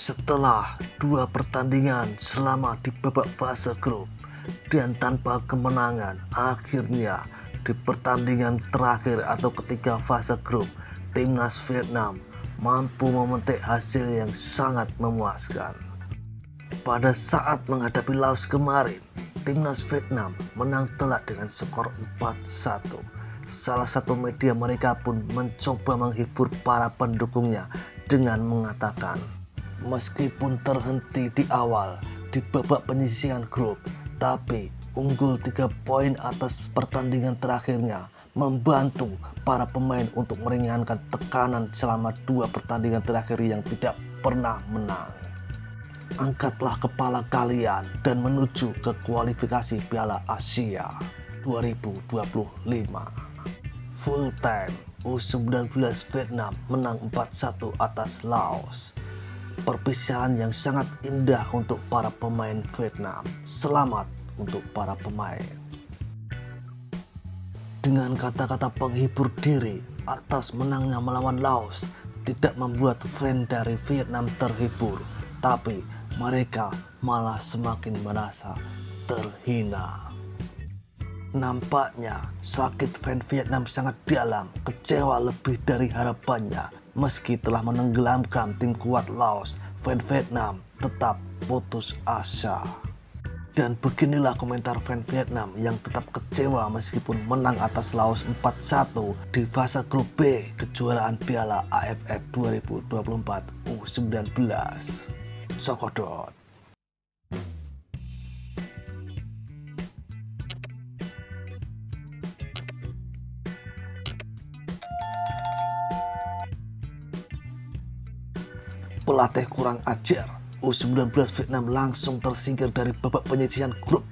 Setelah dua pertandingan selama di babak fase grup dan tanpa kemenangan, akhirnya di pertandingan terakhir atau ketiga fase grup, timnas Vietnam mampu memetik hasil yang sangat memuaskan. Pada saat menghadapi Laos kemarin, timnas Vietnam menang telak dengan skor 4-1. Salah satu media mereka pun mencoba menghibur para pendukungnya dengan mengatakan, meskipun terhenti di awal di babak penyisihan grup, tapi unggul 3 poin atas pertandingan terakhirnya membantu para pemain untuk meringankan tekanan selama 2 pertandingan terakhir yang tidak pernah menang. Angkatlah kepala kalian dan menuju ke kualifikasi Piala Asia 2025. Full time, U19 Vietnam menang 4-1 atas Laos. Perpisahan yang sangat indah untuk para pemain Vietnam. Selamat untuk para pemain. Dengan kata-kata penghibur diri atas menangnya melawan Laos tidak membuat fans dari Vietnam terhibur, tapi mereka malah semakin merasa terhina. Nampaknya sakit fans Vietnam sangat dalam, kecewa lebih dari harapannya. Meski telah menenggelamkan tim kuat Laos, fans Vietnam tetap putus asa. Dan beginilah komentar fans Vietnam yang tetap kecewa meskipun menang atas Laos 4-1 di fase grup B kejuaraan Piala AFF 2024 U19. Sokodot. Pelatih kurang ajar, U19 Vietnam langsung tersingkir dari babak penyisihan grup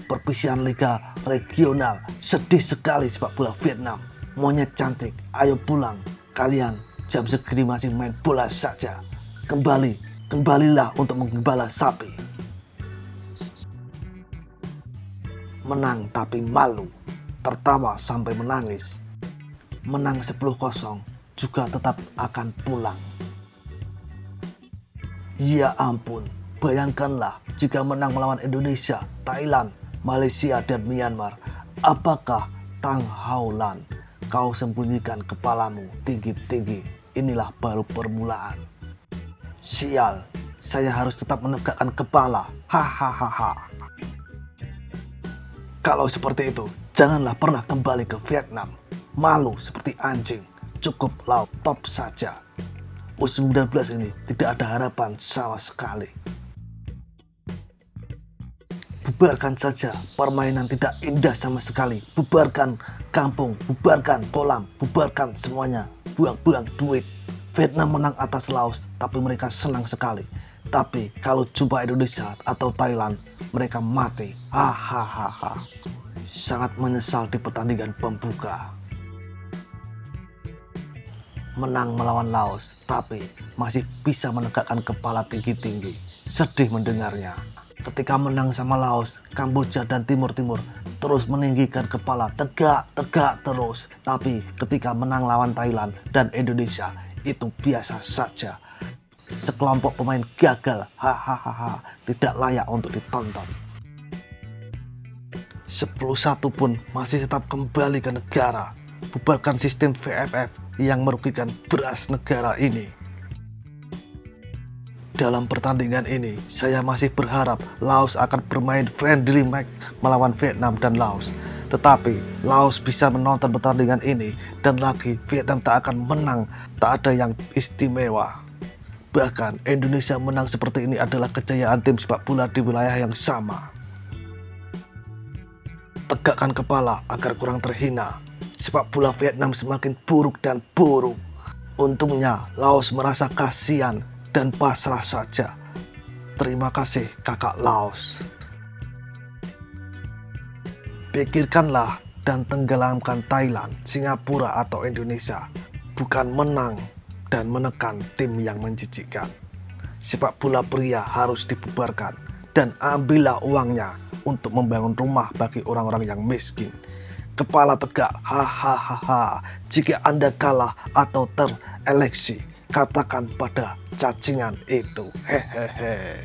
perpisahan Liga Regional. Sedih sekali sepak bola Vietnam. Monyet cantik, ayo pulang. Kalian jam segini masih main bola saja. Kembalilah untuk menggembala sapi. Menang tapi malu, tertawa sampai menangis. Menang 10-0 juga tetap akan pulang. Ya ampun, bayangkanlah jika menang melawan Indonesia, Thailand, Malaysia, dan Myanmar. Apakah Tang Hao Lan, kau sembunyikan kepalamu tinggi-tinggi? Inilah baru permulaan. Sial, saya harus tetap menegakkan kepala. Hahaha. Kalau seperti itu, janganlah pernah kembali ke Vietnam. Malu seperti anjing, cukup laut top saja. U19 ini tidak ada harapan sama sekali. Bubarkan saja, permainan tidak indah sama sekali. Bubarkan kampung, bubarkan kolam, bubarkan semuanya. Buang-buang duit. Vietnam menang atas Laos, tapi mereka senang sekali. Tapi kalau jumpa Indonesia atau Thailand, mereka mati. Hahaha. Sangat menyesal di pertandingan pembuka. Menang melawan Laos, tapi masih bisa menegakkan kepala tinggi-tinggi. Sedih mendengarnya. Ketika menang sama Laos, Kamboja dan Timur terus meninggikan kepala tegak terus. Tapi ketika menang lawan Thailand dan Indonesia, itu biasa saja. Sekelompok pemain gagal, hahaha, tidak layak untuk ditonton. 10-1 pun masih tetap kembali ke negara. Bubarkan sistem VFF yang merugikan beras negara ini. Dalam pertandingan ini, saya masih berharap Laos akan bermain friendly match melawan Vietnam dan Laos. Tetapi Laos bisa menonton pertandingan ini dan lagi Vietnam tak akan menang, tak ada yang istimewa. Bahkan Indonesia menang seperti ini adalah kejayaan tim sepak bola di wilayah yang sama. Tegakkan kepala agar kurang terhina. Sepak bola Vietnam semakin buruk dan buruk. Untungnya Laos merasa kasihan dan pasrah saja. Terima kasih kakak Laos. Pikirkanlah dan tenggelamkan Thailand, Singapura atau Indonesia. Bukan menang dan menekan tim yang menjijikkan. Sepak bola pria harus dibubarkan dan ambillah uangnya untuk membangun rumah bagi orang-orang yang miskin. Kepala tegak, hahaha. Jika Anda kalah atau tereleksi, katakan pada cacingan itu. Hehehe.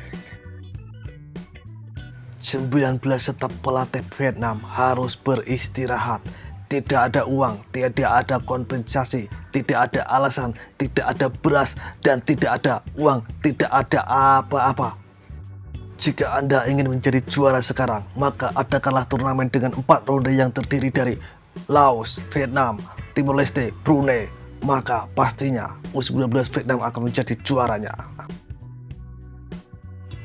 19 tetap pelatih Vietnam harus beristirahat. Tidak ada uang, tidak ada kompensasi, tidak ada alasan, tidak ada beras, dan tidak ada uang, tidak ada apa-apa. Jika Anda ingin menjadi juara sekarang, maka adakanlah turnamen dengan 4 ronde yang terdiri dari Laos, Vietnam, Timor Leste, Brunei. Maka pastinya U19 Vietnam akan menjadi juaranya.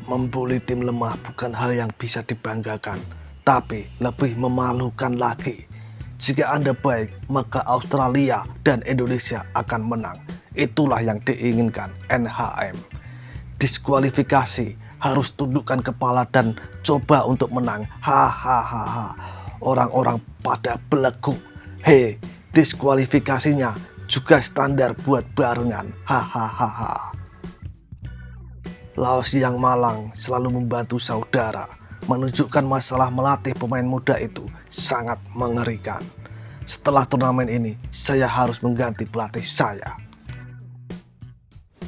Membuli tim lemah bukan hal yang bisa dibanggakan, tapi lebih memalukan lagi. Jika Anda baik, maka Australia dan Indonesia akan menang. Itulah yang diinginkan NHM. Diskualifikasi, harus tundukkan kepala dan coba untuk menang. Hahaha. Orang-orang pada belegu. Hei, diskualifikasinya juga standar buat barengan. Hahaha. Laos yang malang selalu membantu saudara. Menunjukkan masalah melatih pemain muda itu sangat mengerikan. Setelah turnamen ini, saya harus mengganti pelatih saya.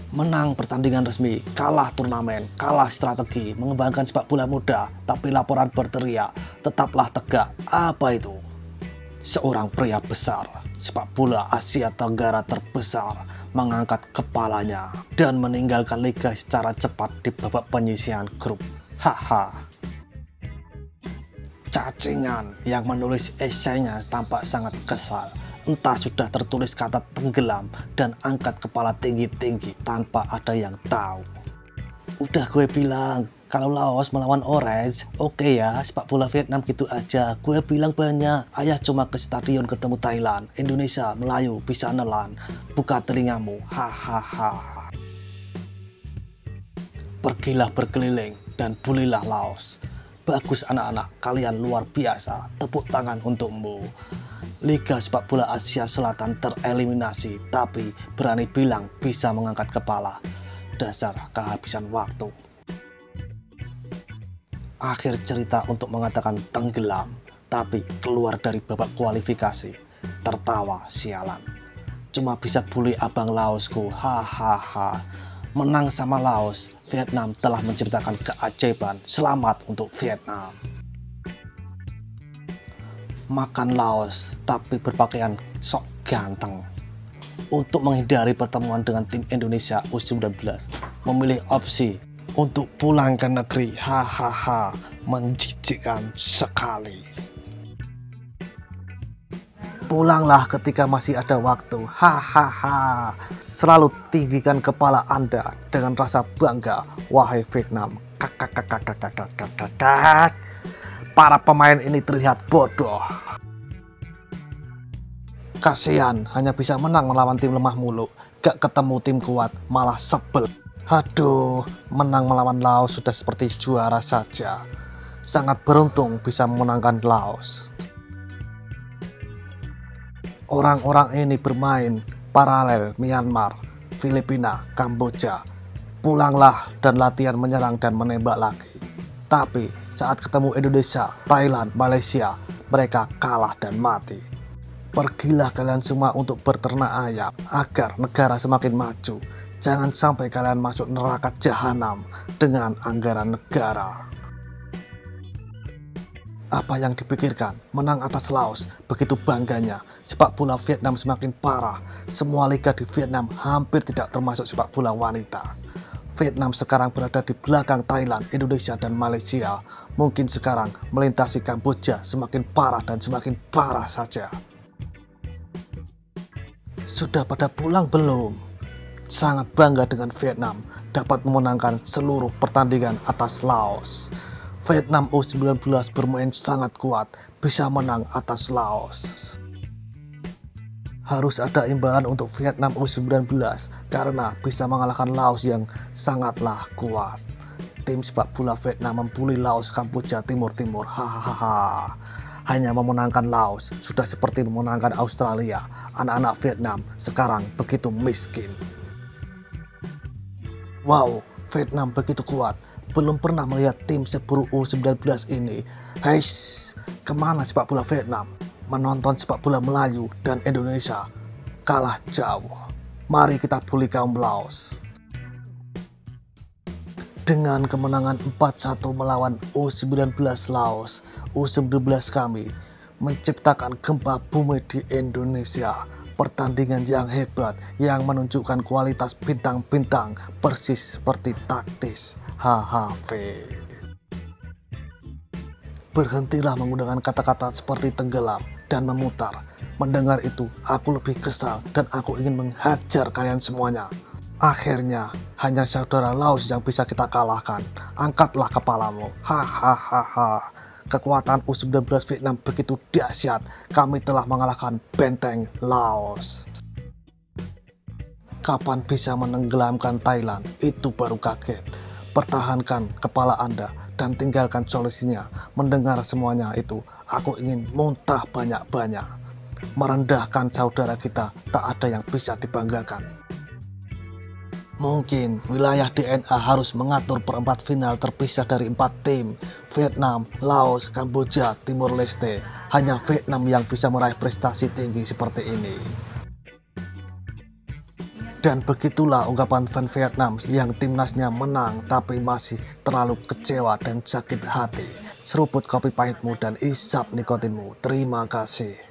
Menang pertandingan resmi, kalah turnamen, kalah strategi, mengembangkan sepak bola muda, tapi laporan berteriak, tetaplah tegak. Apa itu? Seorang pria besar, sepak bola Asia Tenggara terbesar, mengangkat kepalanya dan meninggalkan liga secara cepat di babak penyisihan grup. Haha. Cacingan yang menulis esainya tampak sangat kesal. Entah sudah tertulis kata tenggelam dan angkat kepala tinggi-tinggi tanpa ada yang tahu. Udah gue bilang, kalau Laos melawan Orange, oke ya, sepak bola Vietnam gitu aja. Gue bilang banyak, ayah cuma ke stadion ketemu Thailand, Indonesia, Melayu, bisa nelan. Buka telingamu, hahaha. Pergilah berkeliling dan bulilah Laos. Bagus anak-anak, kalian luar biasa, tepuk tangan untukmu. Liga sepak bola Asia Selatan tereliminasi, tapi berani bilang bisa mengangkat kepala. Dasar kehabisan waktu. Akhir cerita untuk mengatakan tenggelam, tapi keluar dari babak kualifikasi. Tertawa sialan. Cuma bisa bully abang Laosku, hahaha. Menang sama Laos, Vietnam telah menciptakan keajaiban. Selamat untuk Vietnam. Makan Laos tapi berpakaian sok ganteng. Untuk menghindari pertemuan dengan tim Indonesia U19, memilih opsi untuk pulang ke negeri. Hahaha, menjijikkan sekali. Pulanglah ketika masih ada waktu. Hahaha. Selalu tinggikan kepala Anda dengan rasa bangga, wahai Vietnam. Kakak. Para pemain ini terlihat bodoh. Kasihan, hanya bisa menang melawan tim lemah mulu. Gak ketemu tim kuat, malah sebel. Aduh, menang melawan Laos sudah seperti juara saja. Sangat beruntung bisa memenangkan Laos. Orang-orang ini bermain paralel Myanmar, Filipina, Kamboja. Pulanglah dan latihan menyerang dan menembak lagi. Tapi saat ketemu Indonesia, Thailand, Malaysia, mereka kalah dan mati. Pergilah kalian semua untuk berternak ayam agar negara semakin maju. Jangan sampai kalian masuk neraka jahanam dengan anggaran negara. Apa yang dipikirkan? Menang atas Laos, begitu bangganya. Sepak bola Vietnam semakin parah. Semua liga di Vietnam hampir tidak termasuk sepak bola wanita. Vietnam sekarang berada di belakang Thailand, Indonesia, dan Malaysia. Mungkin sekarang melintasi Kamboja semakin parah dan semakin parah saja. Sudah pada pulang belum? Sangat bangga dengan Vietnam dapat memenangkan seluruh pertandingan atas Laos. Vietnam U19 bermain sangat kuat, bisa menang atas Laos. Harus ada imbalan untuk Vietnam U19 karena bisa mengalahkan Laos yang sangatlah kuat. Tim sepak bola Vietnam membuli Laos, Kamboja, Timur. Hahaha. Hanya memenangkan Laos sudah seperti memenangkan Australia. Anak-anak Vietnam sekarang begitu miskin. Wow, Vietnam begitu kuat. Belum pernah melihat tim seburuk U19 ini. Heis, kemana sepak bola Vietnam? Menonton sepak bola Melayu dan Indonesia kalah jauh. Mari kita bully kaum Laos. Dengan kemenangan 4-1 melawan U19 Laos, U19 kami menciptakan gempa bumi di Indonesia. Pertandingan yang hebat yang menunjukkan kualitas bintang-bintang persis seperti taktis HHV. Berhentilah menggunakan kata-kata seperti tenggelam dan memutar. Mendengar itu, aku lebih kesal dan aku ingin menghajar kalian semuanya. Akhirnya, hanya saudara Laos yang bisa kita kalahkan. Angkatlah kepalamu. Hahaha. Kekuatan U19 Vietnam begitu dahsyat. Kami telah mengalahkan benteng Laos. Kapan bisa menenggelamkan Thailand? Itu baru kaget. Pertahankan kepala Anda dan tinggalkan solusinya. Mendengar semuanya itu, aku ingin muntah banyak-banyak. Merendahkan saudara kita, tak ada yang bisa dibanggakan. Mungkin wilayah DNA harus mengatur perempat final terpisah dari 4 tim, Vietnam, Laos, Kamboja, Timor Leste. Hanya Vietnam yang bisa meraih prestasi tinggi seperti ini. Dan begitulah ungkapan fan Vietnam yang timnasnya menang tapi masih terlalu kecewa dan sakit hati. Seruput kopi pahitmu dan isap nikotinmu. Terima kasih.